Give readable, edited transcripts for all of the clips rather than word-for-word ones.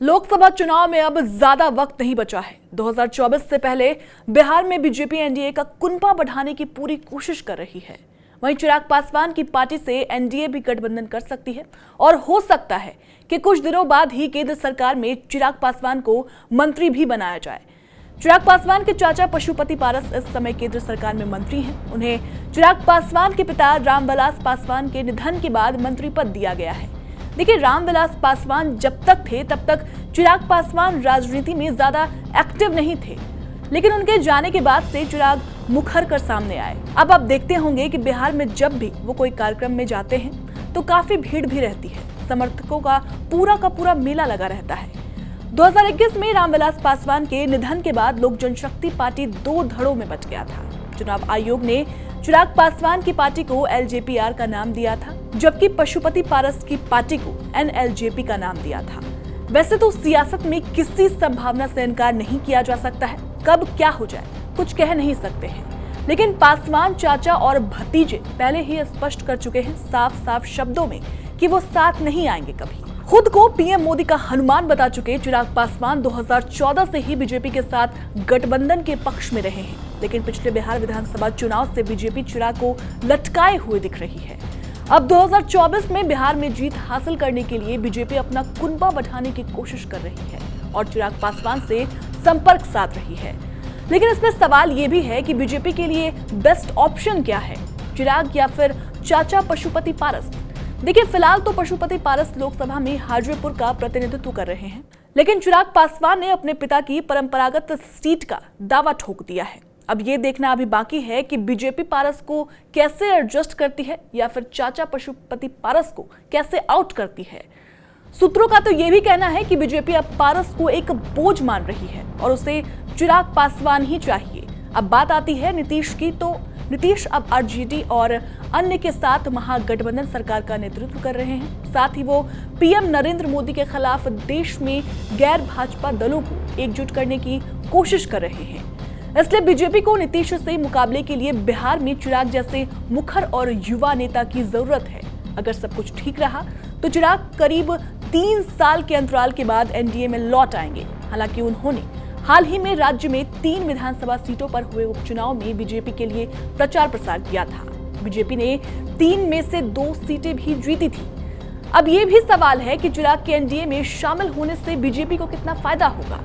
लोकसभा चुनाव में अब ज्यादा वक्त नहीं बचा है। 2024 से पहले बिहार में बीजेपी एनडीए का कुनबा बढ़ाने की पूरी कोशिश कर रही है। वहीं चिराग पासवान की पार्टी से एनडीए भी गठबंधन कर सकती है और हो सकता है कि कुछ दिनों बाद ही केंद्र सरकार में चिराग पासवान को मंत्री भी बनाया जाए। चिराग पासवान के चाचा पशुपति पारस इस समय केंद्र सरकार में मंत्री हैं। उन्हें चिराग पासवान के पिता रामविलास पासवान के निधन के बाद मंत्री पद दिया गया है। देखिए, रामविलास पासवान जब तक थे तब तक चिराग पासवान राजनीति में ज्यादा एक्टिव नहीं थे, लेकिन उनके जाने के बाद से चिराग मुखर कर सामने आए। अब आप देखते होंगे कि बिहार में जब भी वो कोई कार्यक्रम में जाते हैं तो काफी भीड़ भी रहती है। समर्थकों का पूरा मेला लगा रहता है। 2021 में रामविलास पासवान के निधन के बाद लोक जनशक्ति पार्टी दो धड़ों में बट गया था। चुनाव आयोग ने चिराग पासवान की पार्टी को एलजेपीआर का नाम दिया था, जबकि पशुपति पारस की पार्टी को एनएलजेपी का नाम दिया था। वैसे तो सियासत में किसी संभावना से इनकार नहीं किया जा सकता है। कब क्या हो जाए कुछ कह नहीं सकते हैं, लेकिन पासवान चाचा और भतीजे पहले ही स्पष्ट कर चुके हैं साफ शब्दों में कि वो साथ नहीं आएंगे कभी। खुद को पीएम मोदी का हनुमान बता चुके चिराग पासवान 2014 से ही बीजेपी के साथ गठबंधन के पक्ष में रहे हैं, लेकिन पिछले बिहार विधानसभा चुनाव से बीजेपी चिराग को लटकाए हुए दिख रही है। अब 2024 में बिहार में जीत हासिल करने के लिए बीजेपी अपना कुनबा बढ़ाने की कोशिश कर रही है और चिराग पासवान से संपर्क साध रही है। लेकिन इसमें सवाल ये भी है कि बीजेपी के लिए बेस्ट ऑप्शन क्या है, चिराग या फिर चाचा पशुपति पारस। देखिए, फिलहाल तो पशुपति पारस लोकसभा में हाजीपुर का प्रतिनिधित्व कर रहे हैं, लेकिन चिराग पासवान ने अपने पिता की परंपरागत सीट का दावा ठोक दिया है। अब ये देखना अभी बाकी है कि बीजेपी पारस को कैसे एडजस्ट करती है या फिर चाचा पशुपति पारस को कैसे आउट करती है। सूत्रों का तो ये भी कहना है कि बीजेपी अब पारस को एक बोझ मान रही है और उसे चिराग पासवान ही चाहिए। अब बात आती है नीतीश की, तो नीतीश अब आरजेडी और अन्य के साथ महागठबंधन सरकार का नेतृत्व कर रहे हैं। साथ ही वो पीएम नरेंद्र मोदी के खिलाफ देश में गैर भाजपा दलों को एकजुट करने की कोशिश कर रहे हैं। इसलिए बीजेपी को नीतीश से मुकाबले के लिए बिहार में चिराग जैसे मुखर और युवा नेता की जरूरत है। अगर सब कुछ ठीक रहा तो चिराग करीब 3 साल के अंतराल के बाद एनडीए में लौट आएंगे। हालांकि उन्होंने हाल ही में राज्य में 3 विधानसभा सीटों पर हुए उपचुनाव में बीजेपी के लिए प्रचार प्रसार किया था। बीजेपी ने 3 में से 2 सीटें भी जीती थी। अब ये भी सवाल है कि चिराग के एनडीए में शामिल होने से बीजेपी को कितना फायदा होगा।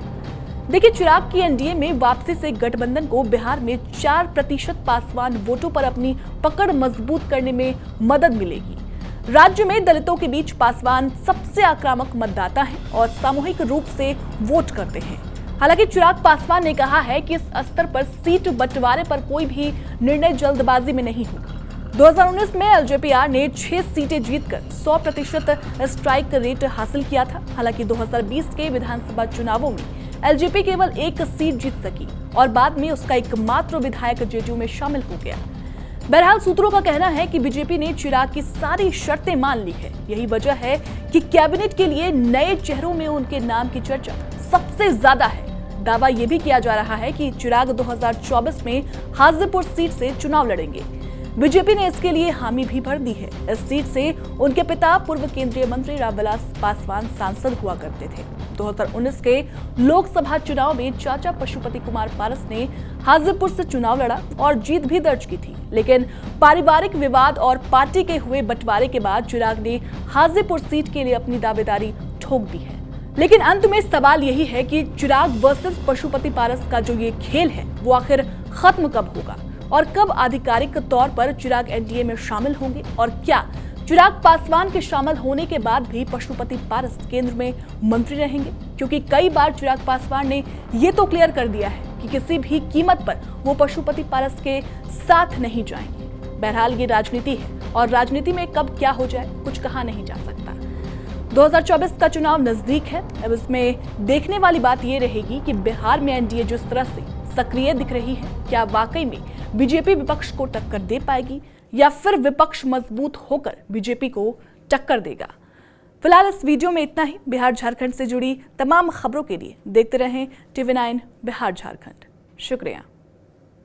देखिए, चिराग की एनडीए में वापसी से गठबंधन को बिहार में 4% पासवान वोटों पर अपनी पकड़ मजबूत करने में मदद मिलेगी। राज्य में दलितों के बीच पासवान सबसे आक्रामक मतदाता हैं और सामूहिक रूप से वोट करते हैं। हालांकि चिराग पासवान ने कहा है कि इस स्तर पर सीट बंटवारे पर कोई भी निर्णय जल्दबाजी में नहीं होगा। 2019 में एलजेपीआर ने 6 सीटें जीतकर 100% स्ट्राइक रेट हासिल किया था। हालांकि 2020 के विधानसभा चुनावों में एलजेपी केवल 1 सीट जीत सकी और बाद में उसका एकमात्र विधायक जेडीयू में शामिल हो गया। बहरहाल सूत्रों का कहना है कि बीजेपी ने चिराग की सारी शर्तें मान ली है। यही वजह है कि कैबिनेट के लिए नए चेहरों में उनके नाम की चर्चा सबसे ज्यादा है। दावा यह भी किया जा रहा है कि चिराग 2024 में हाजीपुर सीट से चुनाव लड़ेंगे। बीजेपी ने इसके लिए हामी भी भर दी है। इस सीट से उनके पिता पूर्व केंद्रीय मंत्री रामविलास पासवान सांसद हुआ करते थे। 2019 के लोकसभा चुनाव में चाचा पशुपति कुमार पारस ने हाजीपुर से चुनाव लड़ा और जीत भी दर्ज की थी, लेकिन पारिवारिक विवाद और पार्टी के हुए बंटवारे के बाद चिराग ने हाजीपुर सीट के लिए अपनी दावेदारी ठोक दी है। लेकिन अंत में सवाल यही है कि चिराग वर्सेस पशुपति पारस का जो ये खेल है वो आखिर खत्म कब होगा और कब आधिकारिक तौर पर चिराग एनडीए में शामिल होंगे, और क्या चिराग पासवान के शामिल होने के बाद भी पशुपति पारस केंद्र में मंत्री रहेंगे, क्योंकि कई बार चिराग पासवान ने ये तो क्लियर कर दिया है कि किसी भी कीमत पर वो पशुपति पारस के साथ नहीं जाएंगे। बहरहाल ये राजनीति है और राजनीति में कब क्या हो जाए कुछ कहा नहीं जा सकता। 2024 का चुनाव नजदीक है। अब इसमें देखने वाली बात यह रहेगी कि बिहार में एनडीए जिस तरह से सक्रिय दिख रही है, क्या वाकई में बीजेपी विपक्ष को टक्कर दे पाएगी या फिर विपक्ष मजबूत होकर बीजेपी को टक्कर देगा। फिलहाल इस वीडियो में इतना ही। बिहार झारखंड से जुड़ी तमाम खबरों के लिए देखते रहें TV9 बिहार झारखंड। शुक्रिया।